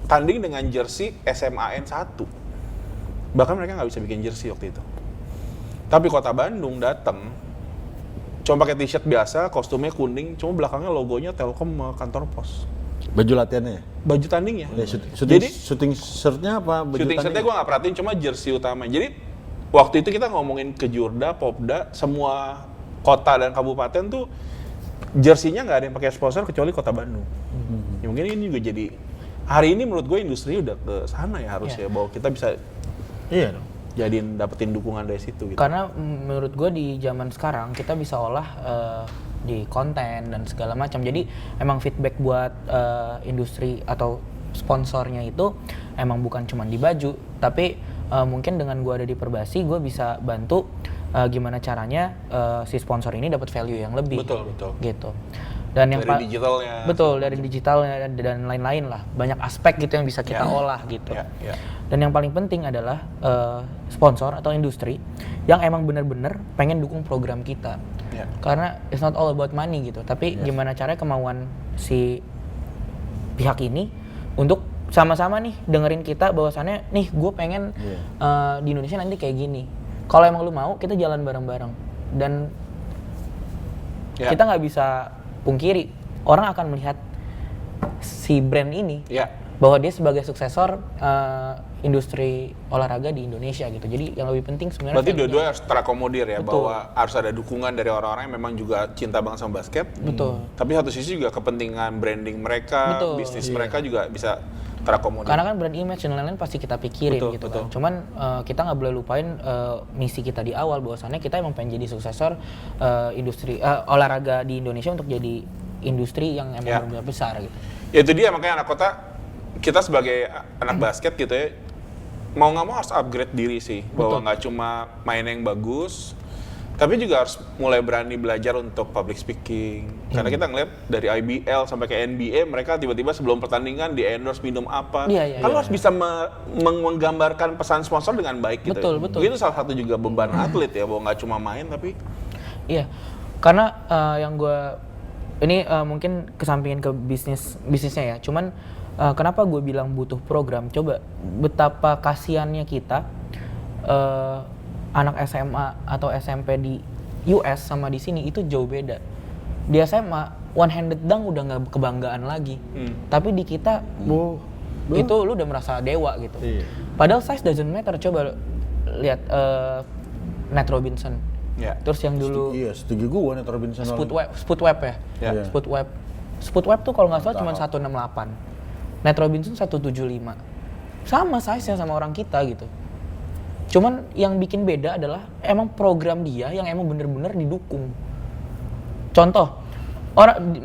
tanding dengan jersey SMAN 1. Bahkan mereka nggak bisa bikin jersey waktu itu. Tapi kota Bandung datang, cuma pakai t-shirt biasa, kostumnya kuning, cuma belakangnya logonya Telkom sama kantor pos. Baju latihannya ya? Baju tandingnya. Ya, Jadi shooting shirtnya apa? Baju shooting setnya gue nggak perhatiin, cuma jersey utama. Jadi waktu itu kita ngomongin ke Jurda, Popda, semua kota dan kabupaten tuh jersinya nggak ada yang pakai sponsor kecuali kota Bandung. Ya, mungkin ini juga jadi hari ini menurut gue industri udah ke sana ya harusnya bahwa kita bisa Iya dong. jadiin dapetin dukungan dari situ gitu. Karena menurut gue di zaman sekarang kita bisa olah di konten dan segala macam. Jadi emang feedback buat industri atau sponsornya itu emang bukan cuma di baju, tapi mungkin dengan gue ada di Perbasi, gue bisa bantu gimana caranya si sponsor ini dapat value yang lebih. Betul. Gitu. Dan yang Dari digitalnya. Betul, dari digitalnya dan lain-lain lah. Banyak aspek gitu yang bisa kita olah gitu. Ya. Dan yang paling penting adalah sponsor atau industri yang emang benar-benar pengen dukung program kita. Ya. Karena it's not all about money gitu, tapi gimana caranya kemauan si pihak ini untuk sama-sama nih dengerin kita bahwasannya nih gue pengen di Indonesia nanti kayak gini. Kalau emang lu mau, kita jalan bareng-bareng. Dan kita nggak bisa pungkiri, orang akan melihat si brand ini bahwa dia sebagai suksesor industri olahraga di Indonesia gitu. Jadi yang lebih penting sebenarnya Berarti dua-dua harus terakomodir ya. Betul. Bahwa harus ada dukungan dari orang-orang yang memang juga cinta banget sama basket. Betul. Tapi satu sisi juga kepentingan branding mereka, Betul. bisnis mereka juga bisa terakomodir. Karena kan brand image dan lain-lain pasti kita pikirin Betul, gitu betul. kan. Cuman kita nggak boleh lupain misi kita di awal bahwasannya kita emang pengen jadi suksesor industri olahraga di Indonesia untuk jadi industri yang emang benar-benar besar gitu. Ya itu dia, makanya anak kota, kita sebagai anak basket gitu ya, mau nggak mau harus upgrade diri sih. Bahwa nggak cuma main yang bagus, tapi juga harus mulai berani belajar untuk public speaking. Karena kita ngeliat dari IBL sampai ke NBA, mereka tiba-tiba sebelum pertandingan di-endorse minum apa. Kan lo harus bisa menggambarkan pesan sponsor dengan baik gitu. Betul. Mungkin itu salah satu juga beban atlet ya, bahwa nggak cuma main tapi... Iya, karena yang gue ini mungkin kesampingin ke bisnisnya ya. Cuman kenapa gue bilang butuh program? Coba betapa kasiannya kita anak SMA atau SMP di US sama di sini itu jauh beda. Di SMA one handed dunk udah nggak kebanggaan lagi. Tapi di kita itu lu udah merasa dewa gitu. Padahal size doesn't matter. Coba lihat Nate Robinson. Terus yang dulu setuju gue nih Robinson. Sputweb ya. Sputweb tuh kalau nggak salah cuma 168. Nate Robinson 175. Sama size-nya sama orang kita gitu. Cuman yang bikin beda adalah emang program dia yang emang bener-bener didukung. Contoh, orang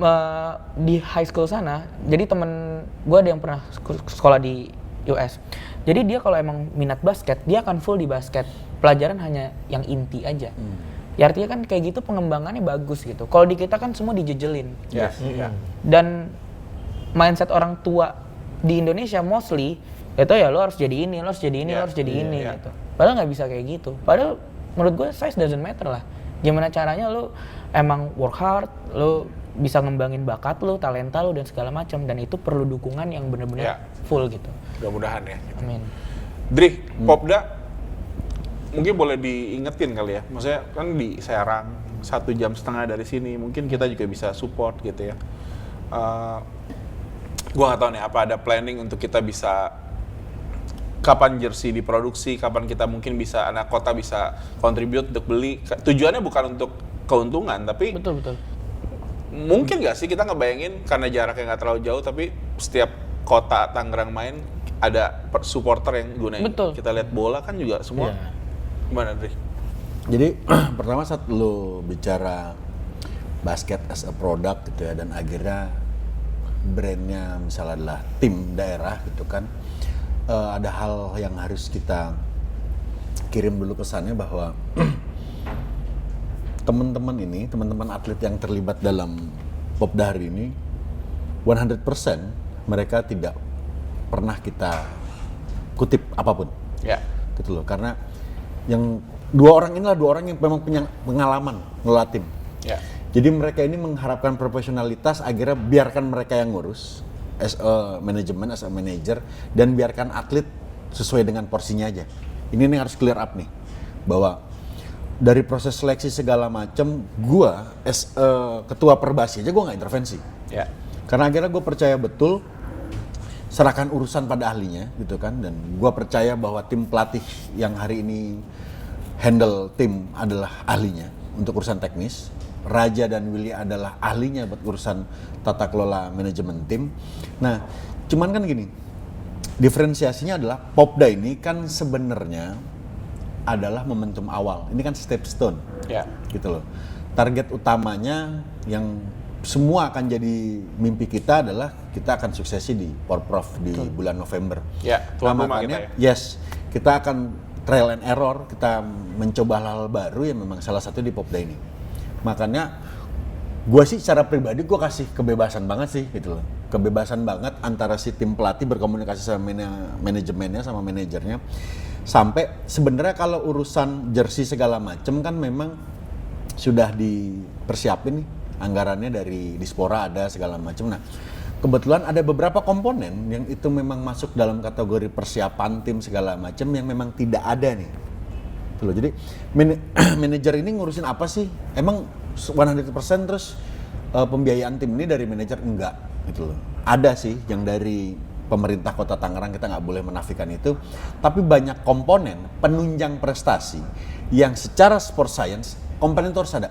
di high school sana, jadi temen gue ada yang pernah sekolah di US. Jadi dia kalau emang minat basket, dia akan full di basket. Pelajaran hanya yang inti aja. Ya artinya kan kayak gitu pengembangannya bagus gitu. Kalau di kita kan semua dijejelin. Dan mindset orang tua di Indonesia mostly itu ya lo harus jadi ini, lo harus jadi ini, lo harus jadi ini gitu. Padahal nggak bisa kayak gitu. Padahal menurut gue size doesn't matter lah. Gimana caranya lo emang work hard, lo bisa ngembangin bakat lu, talenta lu dan segala macam, dan itu perlu dukungan yang benar-benar full gitu. Mudah-mudahan ya. Amin. Dri, Popda mungkin boleh diingetin kali ya. Maksudnya kan di Serang 1,5 jam dari sini, mungkin kita juga bisa support gitu ya. Gua nggak tahu nih apa ada planning untuk kita bisa kapan jersey diproduksi, kapan kita mungkin bisa anak kota bisa contribute untuk beli. Tujuannya bukan untuk keuntungan, tapi Betul. mungkin nggak sih kita ngebayangin karena jaraknya nggak terlalu jauh, tapi setiap kota Tangerang main ada supporter yang gunain. Betul. Kita lihat bola kan juga semua. Iya. Gimana, Dri? Jadi pertama saat lo bicara basket as a product gitu ya, dan akhirnya brandnya misalnya adalah tim daerah gitu kan, ada hal yang harus kita kirim dulu pesannya bahwa teman-teman atlet yang terlibat dalam Popda hari ini 100% mereka tidak pernah kita kutip apapun. Ya. Gitu loh, karena yang dua orang yang memang punya pengalaman ngelola tim. Ya. Jadi mereka ini mengharapkan profesionalitas, akhirnya biarkan mereka yang ngurus as a manajemen, as a manager, dan biarkan atlet sesuai dengan porsinya aja. Ini yang harus clear up nih, bahwa dari proses seleksi segala macam, gua as a ketua Perbasi aja gua nggak intervensi. Ya. Karena akhirnya gue percaya betul serahkan urusan pada ahlinya gitu kan, dan gue percaya bahwa tim pelatih yang hari ini handle tim adalah ahlinya untuk urusan teknis. Raja dan Willy adalah ahlinya buat urusan tata kelola manajemen tim. Nah, cuman kan gini, diferensiasinya adalah Popda ini kan sebenarnya adalah momentum awal. Ini kan step stone. Ya. Gitu loh. Target utamanya yang semua akan jadi mimpi kita adalah kita akan suksesi di Porprov di bulan November. Ya, tuan rumah makanya, kita ya. yes, kita akan trial and error, kita mencoba hal-hal baru yang memang salah satu di Popda ini. Makanya gue sih secara pribadi gue kasih kebebasan banget sih gitu loh. Kebebasan banget antara si tim pelatih berkomunikasi sama manajemennya sama manajernya. Sampai sebenarnya kalau urusan jersey segala macem kan memang sudah dipersiapin nih. Anggarannya dari Dispora ada segala macam. Nah, kebetulan ada beberapa komponen yang itu memang masuk dalam kategori persiapan tim segala macam yang memang tidak ada nih. Tuh loh, jadi manajer ini ngurusin apa sih? Emang 100% terus pembiayaan tim ini dari manajer? Enggak, gitu loh. Ada sih yang dari pemerintah Kota Tangerang, kita nggak boleh menafikan itu. Tapi banyak komponen penunjang prestasi yang secara sport science komponen itu harus ada.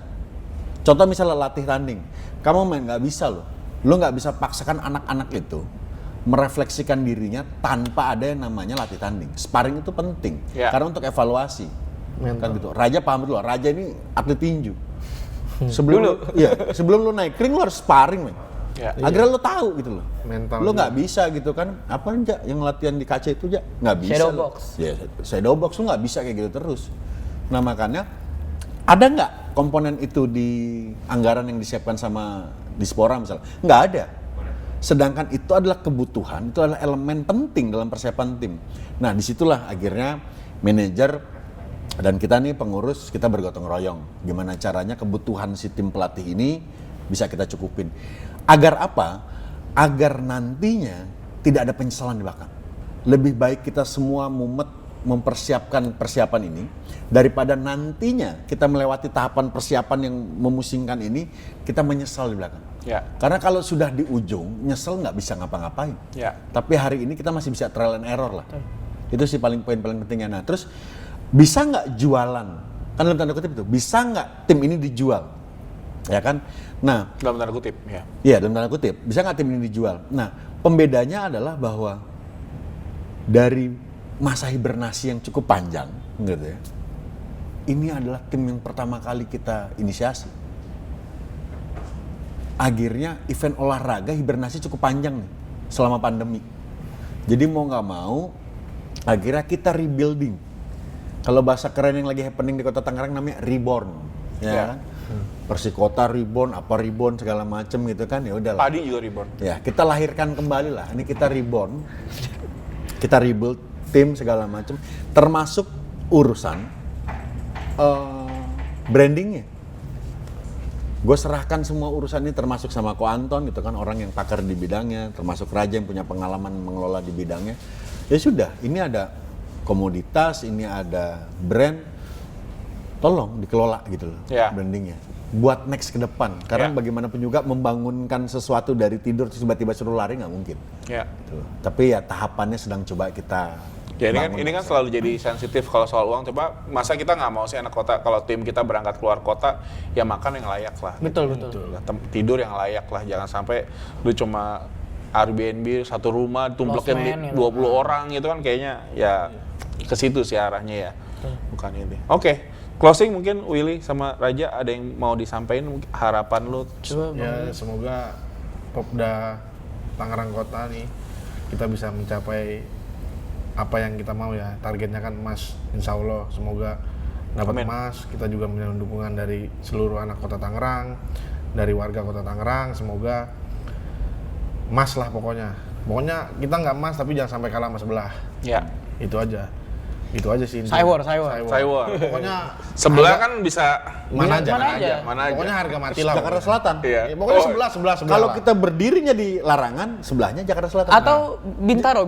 Contoh misalnya latih tanding, kamu main nggak bisa lo nggak bisa paksakan anak-anak itu merefleksikan dirinya tanpa ada yang namanya latih tanding. Sparring itu penting, karena untuk evaluasi. Kan gitu. Raja paham dulu, Raja ini atlet tinju. Sebelum lo naik ring lo harus sparring, men. Agar lo tahu gitu loh. Mental lo nggak bisa gitu kan? Apa aja yang latihan di kaca itu aja nggak bisa. Shadow box. Ya, shadow box lo nggak bisa kayak gitu terus. Nah makanya ada nggak komponen itu di anggaran yang disiapkan sama Dispora misalnya? Nggak ada. Sedangkan itu adalah kebutuhan, itu adalah elemen penting dalam persiapan tim. Nah disitulah akhirnya manajer dan kita nih pengurus, kita bergotong royong. Gimana caranya kebutuhan si tim pelatih ini bisa kita cukupin. Agar apa? Agar nantinya tidak ada penyesalan di belakang. Lebih baik kita semua mempersiapkan persiapan ini daripada nantinya kita melewati tahapan persiapan yang memusingkan ini, kita menyesal di belakang. Karena kalau sudah di ujung, nyesel nggak bisa ngapa-ngapain. Tapi hari ini kita masih bisa trial and error lah. Itu sih poin paling pentingnya. Nah terus bisa nggak jualan? Kan dalam tanda kutip itu, bisa nggak tim ini dijual? Ya kan? Nah dalam tanda kutip, ya. Iya dalam tanda kutip, bisa nggak tim ini dijual? Nah pembedanya adalah bahwa dari masa hibernasi yang cukup panjang, gitu ya. Ini adalah tim yang pertama kali kita inisiasi. Akhirnya event olahraga hibernasi cukup panjang nih selama pandemi. Jadi mau nggak mau, akhirnya kita rebuilding. Kalau bahasa keren yang lagi happening di Kota Tangerang namanya reborn, ya kan? Persikota reborn, apa reborn segala macem gitu kan, ya udah. Padi juga reborn. Ya kita lahirkan kembali lah. Ini kita reborn, kita rebuild tim segala macam, termasuk urusan brandingnya. gue serahkan semua urusan ini termasuk sama Ko Anton gitu kan, orang yang pakar di bidangnya, termasuk Raja yang punya pengalaman mengelola di bidangnya. Ya sudah, ini ada komoditas, ini ada brand, tolong dikelola gitu loh brandingnya. Buat next ke depan, karena bagaimanapun juga membangunkan sesuatu dari tidur terus tiba-tiba suruh lari nggak mungkin. Gitu. Tapi ya tahapannya sedang coba kita. Ya ini kan selalu jadi sensitif kalau soal uang. Coba masa kita nggak mau sih anak kota, kalau tim kita berangkat keluar kota, ya makan yang layak lah. Betul. Tidur yang layak lah, jangan sampai lu cuma Airbnb satu rumah tumplekin 20 orang gitu kan, kayaknya ya ke situ sih arahnya ya. Bukan ini. Oke. Closing mungkin Willy sama Raja ada yang mau disampaikan, harapan lu? Ya semoga Popda Tangerang Kota nih kita bisa mencapai apa yang kita mau ya, targetnya kan emas, insya Allah semoga dapat emas. Kita juga mendapat dukungan dari seluruh anak kota Tangerang, dari warga kota Tangerang, semoga emas lah pokoknya kita nggak emas tapi jangan sampai kalah sama sebelah. Itu aja sih. Saywar. Pokoknya sebelah kan bisa mana aja. Pokoknya harga mati lah. Jakarta Selatan. Ya, pokoknya sebelah. Kalau kita berdirinya di Larangan, sebelahnya Jakarta Selatan. Atau Bintaro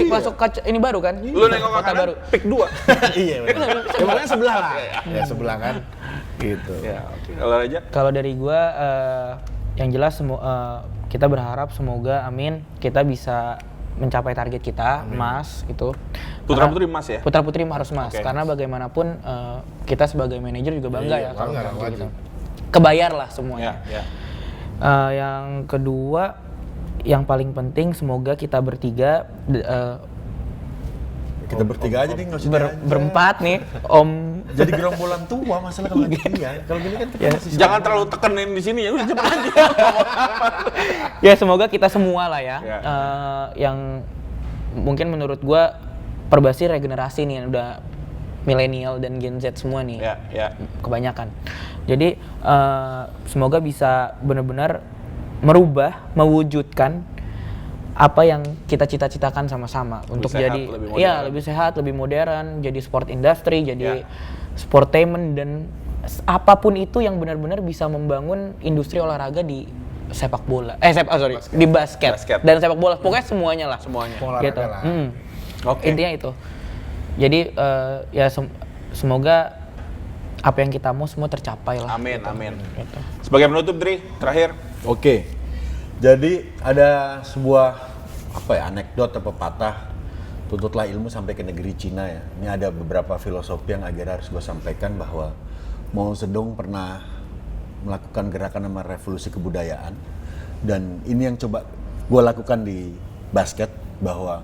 masuk kaca ini baru kan? Lu nengok ke kanan, pik 2. Iya benar. Pokoknya sebelah lah. Ya sebelah kan. Gitu. Ya, oke. Kalau Raja? Kalau dari gua yang jelas kita berharap semoga kita bisa mencapai target kita, emas itu. Putra-putri emas ya? Putra-putri harus emas, karena bagaimanapun kita sebagai manajer juga bangga ya kalau gitu. Kebayar lah semuanya. Yang kedua, yang paling penting semoga kita bertiga kita bertiga aja nih, nggak usah berempat nih, Om. Jadi gerombolan tua masalah kalau kalau gini kan kita masih jangan terlalu tekenin di sini ya, udah cepet aja. Ya semoga kita semua lah ya, yang mungkin menurut gua Perbasi regenerasi nih, udah milenial dan Gen Z semua nih, kebanyakan. Jadi semoga bisa benar-benar mewujudkan apa yang kita cita-citakan sama-sama untuk jadi lebih sehat, lebih modern, jadi sport industry, jadi sportainment, dan apapun itu yang benar-benar bisa membangun industri olahraga di sepak bola. Di basket dan sepak bola. Pokoknya semuanya lah. Gitu. Intinya itu. Jadi semoga apa yang kita mau semua tercapai lah. Amin. Gitu. Sebagai penutup, Dri, terakhir. Oke. Jadi ada sebuah anekdot atau pepatah, tuntutlah ilmu sampai ke negeri Cina ya. Ini ada beberapa filosofi yang akhirnya harus gue sampaikan, bahwa Mao Zedong pernah melakukan gerakan nama revolusi kebudayaan, dan ini yang coba gue lakukan di basket, bahwa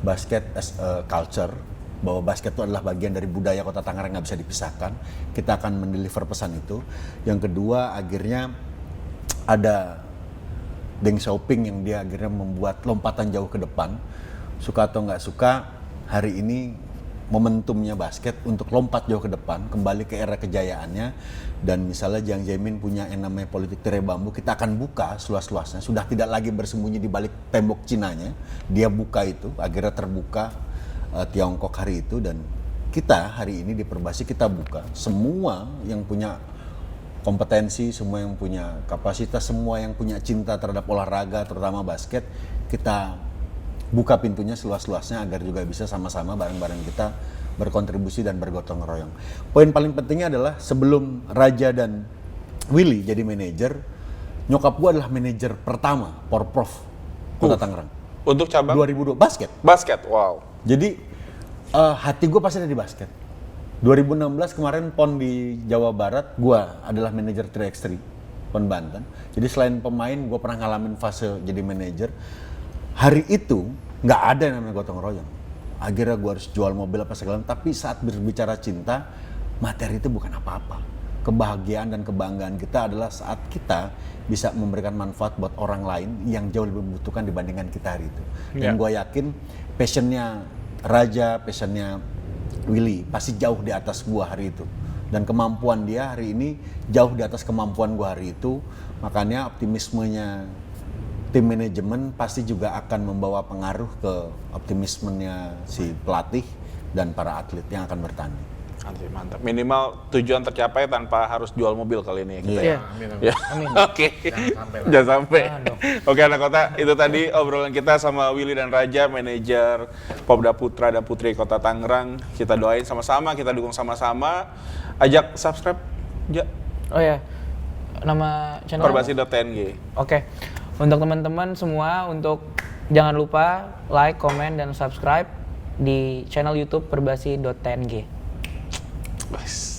basket as a culture, bahwa basket itu adalah bagian dari budaya kota Tangerang, nggak bisa dipisahkan. Kita akan mendeliver pesan itu. Yang kedua, akhirnya ada Deng Xiaoping yang dia akhirnya membuat lompatan jauh ke depan. Suka atau nggak suka, hari ini momentumnya basket untuk lompat jauh ke depan, kembali ke era kejayaannya. Dan misalnya Jiang Zemin punya yang namanya politik tirai bambu, kita akan buka seluas-luasnya. Sudah tidak lagi bersembunyi di balik tembok Cinanya, dia buka itu, akhirnya terbuka Tiongkok hari itu. Dan kita hari ini di Perbasi kita buka semua yang punya kompetensi, semua yang punya kapasitas, semua yang punya cinta terhadap olahraga, terutama basket, kita buka pintunya seluas-luasnya agar juga bisa sama-sama bareng-bareng kita berkontribusi dan bergotong royong. Poin paling pentingnya adalah sebelum Raja dan Willy jadi manajer, nyokap gua adalah manajer pertama Porprov Kota Tangerang. Untuk cabang 2002 basket. Basket, wow. Jadi hati gua pasti ada di basket. 2016 kemarin PON di Jawa Barat, gua adalah manajer 3x3 PON Banten. Jadi selain pemain, gua pernah ngalamin fase jadi manajer. Hari itu nggak ada yang namanya gotong royong. Akhirnya gua harus jual mobil apa segala, tapi saat berbicara cinta, materi itu bukan apa-apa. Kebahagiaan dan kebanggaan kita adalah saat kita bisa memberikan manfaat buat orang lain yang jauh lebih membutuhkan dibandingkan kita hari itu. Dan gua yakin passionnya Raja, passionnya Willy pasti jauh di atas gua hari itu, dan kemampuan dia hari ini jauh di atas kemampuan gua hari itu. Makanya optimismenya tim manajemen pasti juga akan membawa pengaruh ke optimismenya si pelatih dan para atlet yang akan bertanding. Mantap. Minimal tujuan tercapai tanpa harus jual mobil kali ini ya kita Iya. ya. Amin. Ya. Oke. Jangan sampai. Jangan dong. Oke anak kota, itu tadi obrolan kita sama Willy dan Raja, manajer Popda Putra dan Putri Kota Tangerang. Kita doain sama-sama, kita dukung sama-sama. Ajak subscribe, ja. Oh ya, nama channel apa? Perbasi.tng. Oke, untuk teman-teman semua, jangan lupa like, comment, dan subscribe di channel YouTube perbasi.tng. Bas.